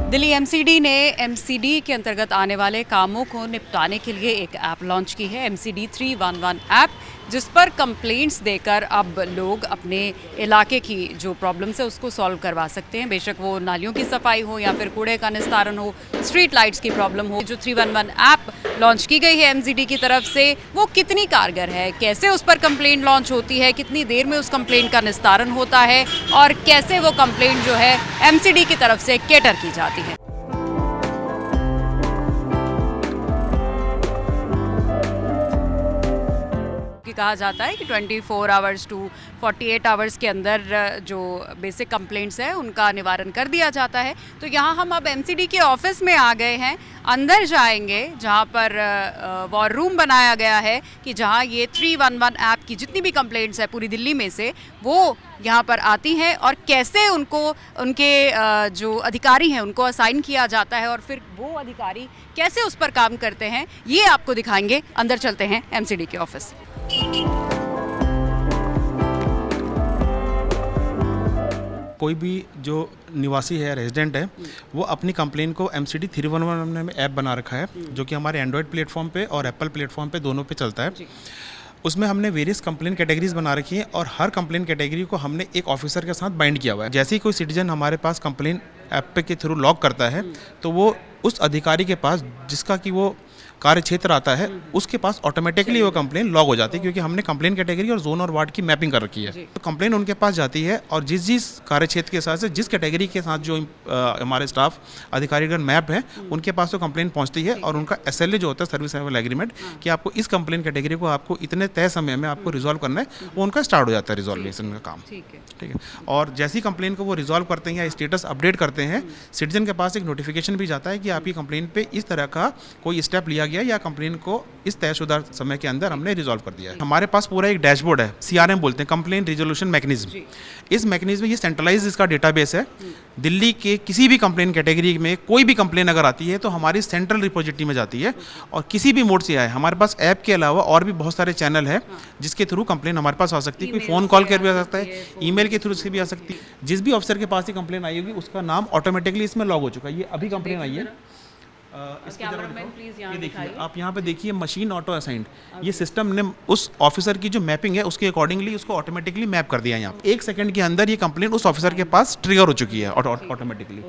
Delhi MCD ने MCD के अंतर्गत आने वाले कामों को निपटाने के लिए एक ऐप लॉन्च की है, एमसीडी 311 ऐप, जिस पर कंप्लेंट्स देकर अब लोग अपने इलाके की जो प्रॉब्लम्स है उसको सॉल्व करवा सकते हैं। बेशक वो नालियों की सफाई हो या फिर कूड़े का निस्तारण हो, स्ट्रीट लाइट्स की प्रॉब्लम हो। जो 311 ऐप लॉन्च की गई है एमसीडी की तरफ से, वो कितनी कारगर है, कैसे उस पर कंप्लेंट लॉन्च होती है, कितनी देर में उस कंप्लेंट का निस्तारण होता है और कैसे वो कंप्लेंट जो है एमसीडी की तरफ से कैटर की जाती है। कहा जाता है कि 24 आवर्स टू 48 आवर्स के अंदर जो बेसिक कंप्लेंट्स है उनका निवारण कर दिया जाता है। तो यहाँ हम अब एमसीडी के ऑफिस में आ गए हैं, अंदर जाएंगे जहाँ पर वॉर रूम बनाया गया है कि जहाँ ये 311 ऐप की जितनी भी कंप्लेंट्स है पूरी दिल्ली में से वो यहाँ पर आती हैं और कैसे उनको उनके जो अधिकारी हैं उनको असाइन किया जाता है और फिर वो अधिकारी कैसे उस पर काम करते हैं, ये आपको दिखाएंगे। अंदर चलते हैं एमसीडी के ऑफिस। कोई भी जो निवासी है, रेजिडेंट है, वो अपनी कंप्लेन को एमसीडी 311 में ऐप बना रखा है, जो कि हमारे एंड्रॉयड प्लेटफॉर्म पे और एप्पल प्लेटफॉर्म पे दोनों पे चलता है। उसमें हमने वेरियस कंप्लेन कैटेगरीज बना रखी हैं और हर कंप्लेन कैटेगरी को हमने एक ऑफिसर के साथ बाइंड किया हुआ है। जैसे ही कोई सिटीजन हमारे पास कंप्लेन ऐप पे के थ्रू लॉग करता है तो वो उस अधिकारी के पास जिसका कि वो कार्य क्षेत्र आता है उसके पास ऑटोमेटिकली वो कंप्लेन लॉग हो जाती है, क्योंकि हमने कंप्लेन कैटेगरी और जोन और वार्ड की मैपिंग कर रखी है। तो कंप्लेन उनके पास जाती है और जिस कार्य क्षेत्र के हिसाब से जिस कैटेगरी के साथ जो हमारे स्टाफ अधिकारीगण मैप है उनके पास तो कंप्लेन पहुंचती है और उनका एसएलए जो होता है, सर्विस लेवल एग्रीमेंट, कि आपको इस कंप्लेन कैटेगरी को आपको इतने तय समय में आपको रिजॉल्व करना है, वो उनका स्टार्ट हो जाता है रिजॉल्वेशन का काम। ठीक है। और जैसी कंप्लेन को वो रिजॉल्व करते हैं या स्टेटस अपडेट करते हैं, सिटीजन के पास एक नोटिफिकेशन भी जाता है कि आपकी कंप्लेन पे इस तरह का कोई स्टेप लिया गया या कंप्लेन को इस तयशुदा समय के अंदर हमने रिजॉल्व कर दिया है। हमारे पास पूरा एक डैशबोर्ड है, सीआरएम बोलते हैं, कंप्लेन रिजोल्यूशन मैकेनिज्म। इस मैकेनिज्म में ये सेंट्रलाइज इसका डेटाबेस है। दिल्ली के किसी भी कंप्लेन कैटेगरी में कोई भी कंप्लेन अगर आती है तो हमारी सेंट्रल रिपोजिटरी में जाती है और किसी भी मोड से आए। हमारे पास ऐप के अलावा और भी बहुत सारे चैनल है जिसके थ्रू कंप्लेन हमारे पास आ सकती है। कोई फ़ोन कॉल कर भी आ सकता है, ईमेल के थ्रू से भी आ सकती है। जिस भी ऑफिसर के पास ही कंप्लेन आई होगी उसका नाम ऑटोमेटिकली इसमें लॉग हो चुका है। ये अभी कंप्लेन आई है, ये देखिए, आप यहाँ पे देखिए मशीन ऑटो असाइंड, ये सिस्टम ने उस ऑफिसर की जो मैपिंग है उसके अकॉर्डिंगली उसको ऑटोमेटिकली मैप कर दिया है। यहाँ 1 सेकंड के अंदर ये कंप्लेंट उस ऑफिसर के पास ट्रिगर हो चुकी है ऑटोमेटिकली।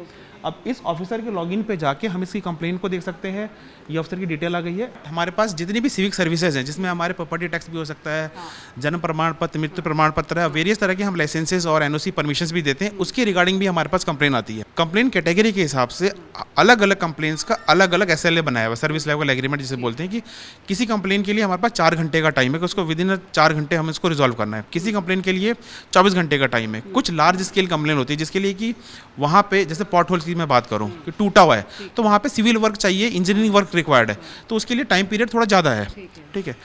अब इस ऑफिसर के लॉगिन पे जाके हम इसकी कंप्लेन को देख सकते हैं। ये ऑफिसर की डिटेल आ गई है। हमारे पास जितनी भी सिविक सर्विसेज हैं, जिसमें हमारे प्रॉपर्टी टैक्स भी हो सकता है, जन्म प्रमाण पत्र, मृत्यु प्रमाण पत्र है, वेरियस तरह के हम लाइसेंसेज और एनओसी परमिशंस भी देते हैं, उसकी रिगार्डिंग भी हमारे पास कंप्लेन आती है। कंप्लेन कैटेगरी के हिसाब से अलग अलग कंप्लेंट्स का अलग अलग एसएलए बनाया हुआ, सर्विस लेवल एग्रीमेंट जिसे बोलते हैं, कि किसी कंप्लेन के लिए हमारे पास 4 घंटे का टाइम है कि उसको विदिन 4 घंटे हम इसको रिजॉल्व करना है। किसी कंप्लेन के लिए 24 घंटे का टाइम है। कुछ लार्ज स्केल कंप्लेन होती है जिसके लिए कि वहाँ पे जैसे पॉट होल्स की मैं बात करूँ कि टूटा हुआ है तो वहाँ पे सिविल वर्क चाहिए, इंजीनियरिंग वर्क रिक्वायर्ड है, तो उसके लिए टाइम पीरियड थोड़ा ज़्यादा है। ठीक है।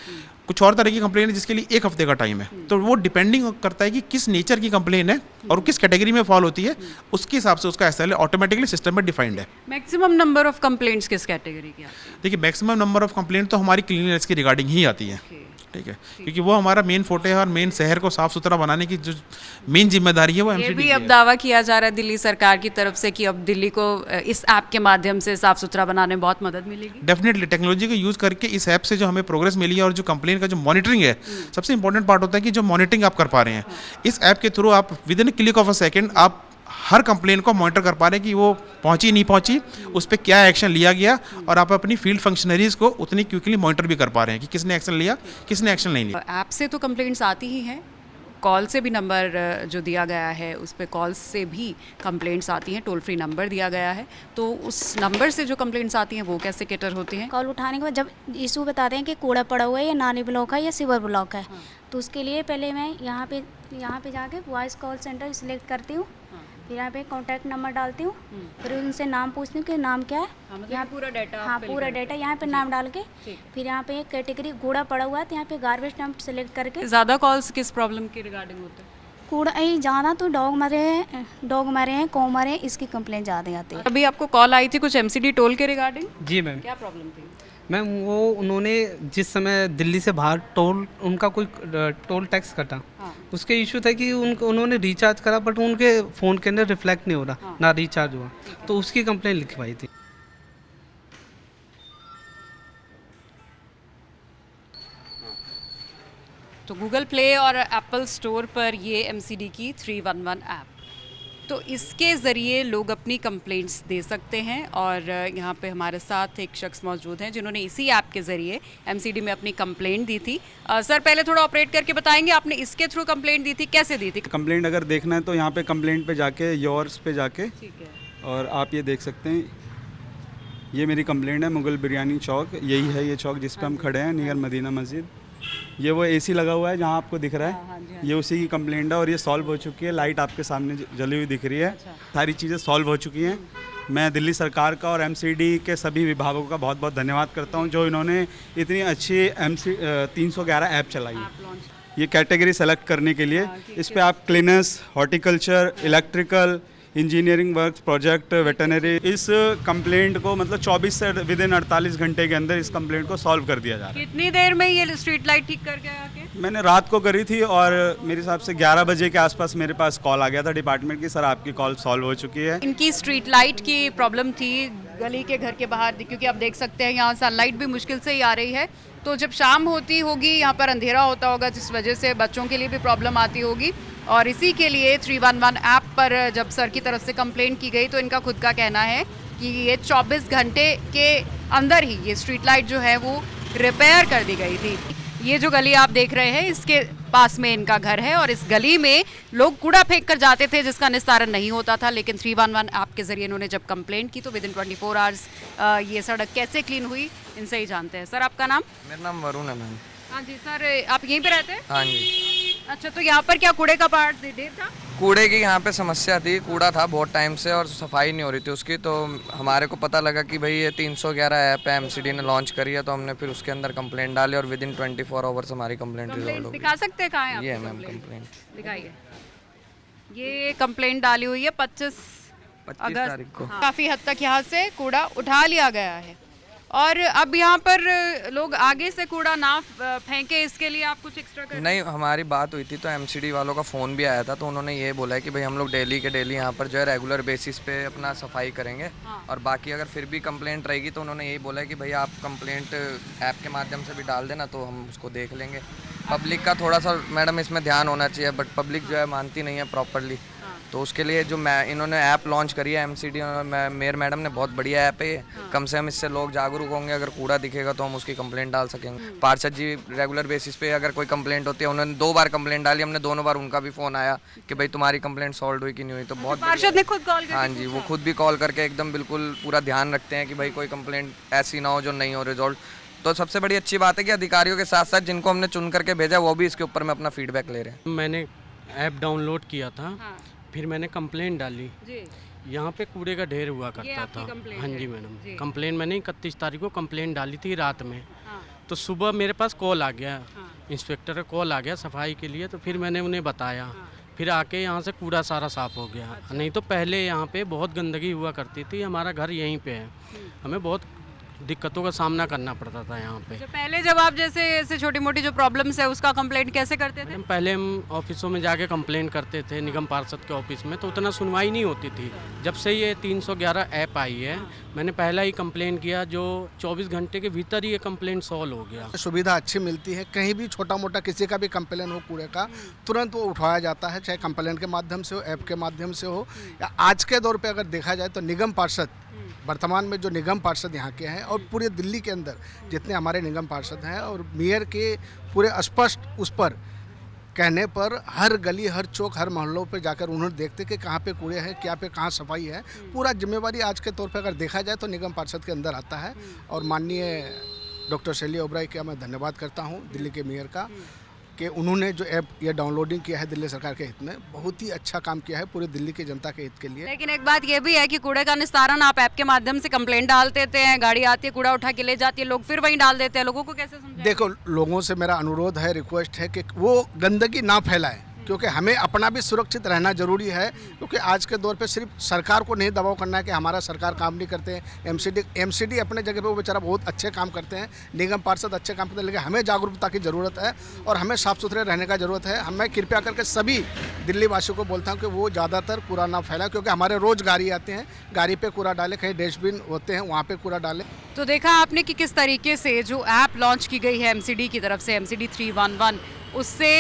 कुछ और तरह की कंप्लेन है जिसके लिए 1 हफ्ते का टाइम है। तो वो डिपेंडिंग करता है कि किस नेचर की कंप्लेन है और किस कैटेगरी में फॉल होती है, उसके हिसाब से उसका एसएलए ऑटोमेटिकली सिस्टम में डिफाइंड है। मैक्सिमम नंबर ऑफ कंप्लेंट्स किस कैटेगरी की आती है? देखिए, मैक्सिमम नंबर ऑफ कंप्लेंट तो हमारी क्लीननेस की रिगार्डिंग ही आती है। ठीक है, क्योंकि वो हमारा मेन फोटे है और मेन शहर को साफ सुथरा बनाने की जो मेन जिम्मेदारी है वो एमसीडी की है। ये भी अब दावा किया जा रहा है दिल्ली सरकार की तरफ से कि अब दिल्ली को इस ऐप के माध्यम से साफ सुथरा बनाने में बहुत मदद मिलेगी। डेफिनेटली टेक्नोलॉजी का यूज़ करके इस ऐप से जो हमें प्रोग्रेस मिली है और जो कंप्लेन का जो मॉनिटरिंग है, सबसे इंपॉर्टेंट पार्ट होता है कि जो मॉनिटरिंग आप कर पा रहे हैं इस ऐप के थ्रू, आप with in click of a second आप हर कंप्लेन को मॉनिटर कर पा रहे हैं कि वो पहुंची नहीं पहुंची, उस पर क्या एक्शन लिया गया, और आप अपनी फील्ड फंक्शनरीज को उतनी क्विकली मॉनिटर भी कर पा रहे हैं कि किसने एक्शन लिया, किसने एक्शन नहीं लिया। ऐप से तो कंप्लेंट्स आती ही हैं, कॉल से भी नंबर जो दिया गया है उस पर कॉल से भी कंप्लेंट्स आती हैं, टोल फ्री नंबर दिया गया है। तो उस नंबर से जो कंप्लेंट्स आती हैं वो कैसे कैटर होती हैं? कॉल उठाने के बाद जब इशू बताते हैं कि कूड़ा पड़ा हुआ है या नाली ब्लॉक है या सीवर ब्लॉक है, तो उसके लिए पहले मैं यहाँ पे जाके वॉइस कॉल सेंटर सिलेक्ट करती हूँ, फिर यहाँ पे कॉन्टैक्ट नंबर डालती हूँ, फिर उनसे नाम पूछती हूँ कि नाम क्या है, यहाँ पूरा डाटा, हाँ पूरा डाटा यहाँ पे नाम डाल के, फिर यहाँ पे कैटेगरी कूड़ा पड़ा हुआ है तो यहाँ पे गार्बेज डंप सेलेक्ट करके। ज़्यादा कॉल्स किस प्रॉब्लम के रिगार्डिंग होते हैं? कूड़ा ज़्यादा तो डॉग मरे हैं, कौ मरे, इसकी कंप्लेंट ज़्यादा आती है। अभी आपको कॉल आई थी कुछ एमसीडी टोल के रिगार्डिंग? जी मैम। क्या प्रॉब्लम थी? मैम वो उन्होंने जिस समय दिल्ली से बाहर टोल उनका कोई टोल टैक्स कटा, उसके इशू था कि उन्होंने रिचार्ज करा बट उनके फ़ोन के अंदर रिफ्लेक्ट नहीं हो रहा, ना रिचार्ज हुआ, तो उसकी कंप्लेंट लिखवाई थी। तो गूगल प्ले और एप्पल स्टोर पर ये एमसीडी की 311 ऐप, तो इसके ज़रिए लोग अपनी कंप्लेंट्स दे सकते हैं। और यहाँ पे हमारे साथ एक शख्स मौजूद हैं जिन्होंने इसी ऐप के ज़रिए एमसीडी में अपनी कंप्लेंट दी थी। सर पहले थोड़ा ऑपरेट करके बताएंगे, आपने इसके थ्रू कंप्लेंट दी थी, कैसे दी थी? कंप्लेंट अगर देखना है तो यहाँ पे कंप्लेंट पे जाके योर्स पे जाके, ठीक है, और आप ये देख सकते हैं, ये मेरी कंप्लेंट है मुगल बिरयानी चौक, यही है ये चौक जिस पे हम खड़े हैं नियर मदीना मस्जिद। ये वो एसी लगा हुआ है जहाँ आपको दिख रहा है, ये उसी की कंप्लेंट है और ये सॉल्व हो चुकी है। लाइट आपके सामने जली हुई दिख रही है, सारी चीज़ें सॉल्व हो चुकी हैं। मैं दिल्ली सरकार का और एमसीडी के सभी विभागों का बहुत बहुत धन्यवाद करता हूँ जो इन्होंने इतनी अच्छी 311 ऐप चलाई है। ये कैटेगरी सेलेक्ट करने के लिए इस पे आप cleaners, horticulture, electrical, engineering work, project, veterinary, इस कंप्लेंट को मतलब 24 से विद इन 48 घंटे के अंदर इस कंप्लेंट को सॉल्व कर दिया जा रहा है। कितनी देर में ये स्ट्रीट लाइट ठीक करके आके? मैंने रात को करी थी और मेरे हिसाब से 11 बजे के आसपास मेरे पास कॉल आ गया था डिपार्टमेंट की, सर आपकी कॉल सॉल्व हो चुकी है। इनकी स्ट्रीट लाइट की प्रॉब्लम थी गली के घर के बाहर, क्योंकि आप देख सकते हैं यहाँ सनलाइट भी मुश्किल से ही आ रही है, तो जब शाम होती होगी यहाँ पर अंधेरा होता होगा जिस वजह से बच्चों के लिए भी प्रॉब्लम आती होगी। और इसी के लिए 311 ऐप पर जब सर की तरफ से कंप्लेंट की गई तो इनका खुद का कहना है कि ये 24 घंटे के अंदर ही ये स्ट्रीट लाइट जो है वो रिपेयर कर दी गई थी। ये जो गली आप देख रहे हैं इसके पास में इनका घर है और इस गली में लोग कूड़ा फेंक कर जाते थे जिसका निस्तारण नहीं होता था, लेकिन 311 ऐप के जरिए इन्होंने जब कंप्लेंट की तो विद इन 24 आवर्स ये सड़क कैसे क्लीन हुई इनसे ही जानते हैं। सर आपका नाम? मेरा नाम वरुण है मैम। हाँ जी सर, आप यहीं पे रहते हैं? हाँ जी। अच्छा, तो यहाँ पर क्या कूड़े का पहाड़ ढेर था? कूड़े की यहाँ पे समस्या थी, कूड़ा था बहुत टाइम से और सफाई नहीं हो रही थी उसकी, तो हमारे को पता लगा कि भाई ये 311 ऐप है एमसीडी ने लॉन्च करी है, तो हमने फिर उसके अंदर कंप्लेंट डाली और विद इन 24 आवर्स हमारी कंप्लेंट रिजॉल्व हो गई। दिखा सकते हैं कहाँ है? ये है मैम कंप्लेंट, दिखाइए। ये कंप्लेंट डाली हुई है 25 तारीख को। काफ़ी हद तक यहाँ से कूड़ा उठा लिया गया है और अब यहाँ पर लोग आगे से कूड़ा ना फेंके, इसके लिए आप कुछ एक्स्ट्रा करें? नहीं, हमारी बात हुई थी तो एमसीडी वालों का फ़ोन भी आया था, तो उन्होंने ये बोला है कि भाई हम लोग डेली के डेली यहाँ पर जो है रेगुलर बेसिस पे अपना सफाई करेंगे। और बाकी अगर फिर भी कंप्लेंट रहेगी तो उन्होंने यही बोला है कि भाई आप कंप्लेंट ऐप के माध्यम से भी डाल देना तो हम उसको देख लेंगे। पब्लिक का थोड़ा सा मैडम इसमें ध्यान होना चाहिए, बट पब्लिक जो है मानती नहीं है प्रॉपरली, तो उसके लिए जो इन्होंने ऐप लॉन्च करी है एमसीडी मेयर मैडम ने, बहुत बढ़िया ऐप है ये। कम से कम इससे लोग जागरूक होंगे, अगर कूड़ा दिखेगा तो हम उसकी कंप्लेंट डाल सकेंगे। पार्षद जी रेगुलर बेसिस पे अगर कोई कंप्लेंट होती है, उन्होंने 2 बार कंप्लेंट डाली, हमने दोनों बार उनका भी फ़ोन आया कि भाई तुम्हारी कंप्लेंट सॉल्व हुई कि नहीं हुई, तो बहुत पार्षद ने खुद कॉल हाँ जी, वो खुद भी कॉल करके एकदम बिल्कुल पूरा ध्यान रखते हैं कि भाई कोई कंप्लेंट ऐसी ना हो जो नहीं हो रिजॉल्व। तो सबसे बड़ी अच्छी बात है कि अधिकारियों के साथ साथ जिनको हमने चुन करके भेजा वो भी इसके ऊपर में अपना फीडबैक ले रहे हैं। मैंने ऐप डाउनलोड किया था, फिर मैंने कंप्लेंट डाली। यहाँ पे कूड़े का ढेर हुआ करता था। हाँ जी मैडम, कंप्लेंट मैंने 31 तारीख को कंप्लेंट डाली थी रात में, तो सुबह मेरे पास कॉल आ गया, इंस्पेक्टर का कॉल आ गया सफाई के लिए, तो फिर मैंने उन्हें बताया, फिर आके यहाँ से कूड़ा सारा साफ़ हो गया। नहीं तो पहले यहाँ पे बहुत गंदगी हुआ करती थी, हमारा घर यहीं पे है, हमें बहुत दिक्कतों का सामना करना पड़ता था यहाँ पे। तो पहले जब आप जैसे ऐसे छोटी मोटी जो प्रॉब्लम्स है उसका कंप्लेंट कैसे करते थे? पहले हम ऑफिसों में जाके कंप्लेंट करते थे, निगम पार्षद के ऑफिस में, तो उतना सुनवाई नहीं होती थी। जब से ये 311 ऐप आई है, मैंने पहला ही कंप्लेंट किया, जो 24 घंटे के भीतर ही ये कंप्लेंट सॉल्व हो गया। सुविधा अच्छी मिलती है, कहीं भी छोटा मोटा किसी का भी कंप्लेन हो कूड़े का, तुरंत वो उठाया जाता है, चाहे कंप्लेंट के माध्यम से हो, ऐप के माध्यम से हो, या आज के दौर पे अगर देखा जाए तो निगम पार्षद, वर्तमान में जो निगम पार्षद यहाँ के हैं और पूरे दिल्ली के अंदर जितने हमारे निगम पार्षद हैं, और मेयर के पूरे स्पष्ट उस पर कहने पर हर गली, हर चौक, हर मोहल्लों पे जाकर उन्होंने देखते कि कहाँ पे कूड़े हैं, क्या पे कहाँ सफाई है, पूरा जिम्मेवारी आज के तौर पे अगर देखा जाए तो निगम पार्षद के अंदर आता है। और माननीय डॉक्टर शैली ओबराय का मैं धन्यवाद करता हूँ दिल्ली के मेयर का, कि उन्होंने जो ऐप ये डाउनलोडिंग किया है दिल्ली सरकार के हित में, बहुत ही अच्छा काम किया है पूरी दिल्ली की जनता के हित के लिए। लेकिन एक बात ये भी है कि कूड़े का निस्तारण आप ऐप के माध्यम से कंप्लेंट डाल देते हैं, गाड़ी आती है कूड़ा उठा के ले जाती है, लोग फिर वहीं डाल देते हैं, लोगों को कैसे समझाएं? देखो, लोगों से मेरा अनुरोध है, रिक्वेस्ट है कि वो गंदगी ना फैलाएं। क्योंकि हमें अपना भी सुरक्षित रहना जरूरी है, क्योंकि आज के दौर पे सिर्फ सरकार को नहीं दबाव करना है कि हमारा सरकार काम नहीं करते हैं। एमसीडी अपने जगह पे वो बेचारा बहुत अच्छे काम करते हैं, निगम पार्षद अच्छे काम करते हैं, लेकिन हमें जागरूकता की ज़रूरत है और हमें साफ़ सुथरे रहने का ज़रूरत है। मैं कृपया करके सभी दिल्ली वासियों को बोलता हूँ कि वो ज़्यादातर कूड़ा ना फैलाएं, क्योंकि हमारे रोज़ गाड़ी आते हैं, गाड़ी पे कूड़ा डालें, कहीं डस्टबिन होते हैं वहाँ पे कूड़ा डालें। तो देखा आपने कि किस तरीके से जो ऐप लॉन्च की गई है एमसीडी की तरफ से, एमसीडी 311, उससे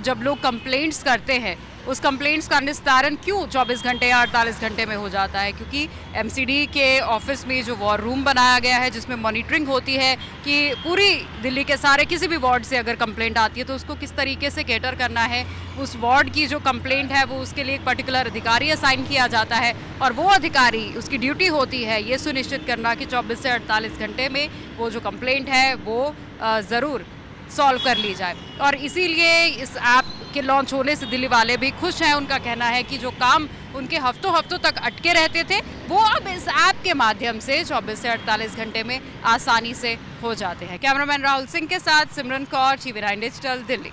जब लोग कंप्लेंट्स करते हैं उस कंप्लेंट्स का निस्तारण क्यों 24 घंटे या 48 घंटे में हो जाता है, क्योंकि एमसीडी के ऑफिस में जो वॉर रूम बनाया गया है जिसमें मॉनिटरिंग होती है कि पूरी दिल्ली के सारे किसी भी वार्ड से अगर कंप्लेंट आती है तो उसको किस तरीके से कैटर करना है। उस वार्ड की जो कंप्लेंट है वो उसके लिए एक पर्टिकुलर अधिकारी असाइन किया जाता है और वो अधिकारी, उसकी ड्यूटी होती है ये सुनिश्चित करना कि 24 से 48 घंटे में वो जो कंप्लेंट है वो ज़रूर सॉल्व कर ली जाए। और इसीलिए इस ऐप के लॉन्च होने से दिल्ली वाले भी खुश हैं। उनका कहना है कि जो काम उनके हफ्तों तक अटके रहते थे वो अब इस ऐप के माध्यम से 24 से 48 घंटे में आसानी से हो जाते हैं। कैमरामैन राहुल सिंह के साथ सिमरन कौर, TV9 डिजिटल, दिल्ली।